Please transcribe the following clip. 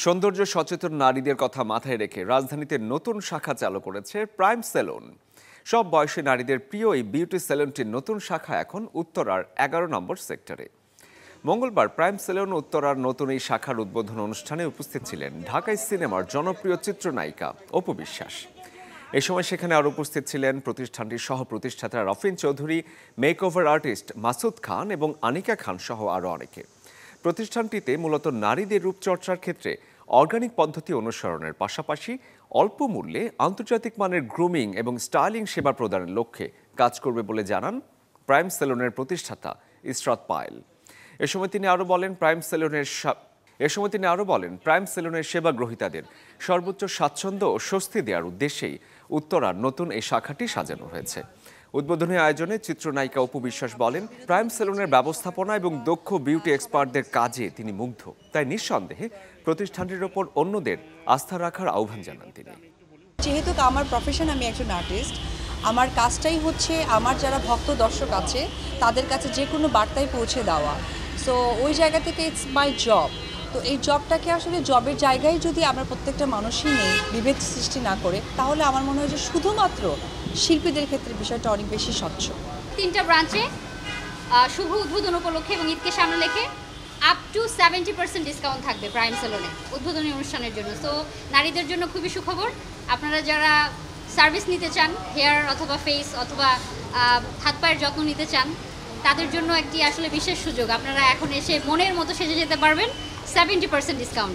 সৌন্দর্য সচেতন নারীদের কথা মাথায় রেখে রাজধানীতে নতুন শাখা চালু করেছে প্রাইম সেলুন। সব বয়সী নারীদের প্রিয় এই বিউটি সেলুনটির নতুন শাখা এখন উত্তরার ১১ নম্বর সেক্টরে। মঙ্গলবার প্রাইম সেলুন উত্তরার নতুন এই শাখার উদ্বোধন অনুষ্ঠানে উপস্থিত ছিলেন ঢাকাই সিনেমার জনপ্রিয় চিত্রনায়িকা অপু বিশ্বাস। এ সময় সেখানে আরও উপস্থিত ছিলেন প্রতিষ্ঠানটির সহ প্রতিষ্ঠাতা রফিন চৌধুরী, মেকওভার আর্টিস্ট মাসুদ খান এবং আনিকা খান সহ আরও অনেকে। প্রতিষ্ঠানটিতে মূলত নারীদের রূপচর্চার ক্ষেত্রে অর্গানিক পদ্ধতি অনুসরণের পাশাপাশি অল্প মূল্যে আন্তর্জাতিক মানের গ্রুমিং এবং স্টাইলিং সেবা প্রদানের লক্ষ্যে কাজ করবে বলে জানান প্রাইম সেলুনের প্রতিষ্ঠাতা ইসরাত পায়েল। এ সময় তিনি আরও বলেন প্রাইম সেলুনের সেবা গ্রহীতাদের সর্বোচ্চ স্বাচ্ছন্দ্য ও স্বস্তি দেওয়ার উদ্দেশ্যেই উত্তরার নতুন এই শাখাটি সাজানো হয়েছে। উদ্বোধনী আয়োজনে চিত্রনায়িকা অপু বিশ্বাস বলেন, প্রাইম সেলুনের ব্যবস্থাপনা এবং দক্ষ বিউটি এক্সপার্টদের কাজে তিনি মুগ্ধ। তাই নিঃসন্দেহে প্রতিষ্ঠানটির ওপর অন্যদের আস্থা রাখার আহ্বান জানান তিনি। যেহেতু আমার প্রফেশন, আমি একজন আর্টিস্ট, আমার কাজটাই হচ্ছে আমার যারা ভক্ত দর্শক আছে তাদের কাছে যে কোনো বার্তায় পৌঁছে দেওয়া। সো ওই জায়গা থেকে ইটস মাই জব। তো এই জবটাকে আসলে জবের জায়গায় যদি আমরা প্রত্যেকটা মানুষই নেই, বিভেদ সৃষ্টি না করে, তাহলে আমার মনে হয় যে শুধুমাত্র শিল্পীদের ক্ষেত্রে বিষয়টা অনেক বেশি স্বচ্ছ। 3টা ব্রাঞ্চে শুভ উদ্বোধন উপলক্ষে এবং ঈদকে সামনে রেখে আপ টু 70% ডিসকাউন্ট থাকবে প্রাইম সেলুনে উদ্বোধনী অনুষ্ঠানের জন্য। সো নারীদের জন্য খুবই সুখবর। আপনারা যারা সার্ভিস নিতে চান, হেয়ার অথবা ফেস অথবা হাত পায়ের যত্ন নিতে চান, তাদের জন্য একটি আসলে বিশেষ সুযোগ। আপনারা এখন এসে মনের মতো সেজে যেতে পারবেন 70% ডিসকাউন্ট।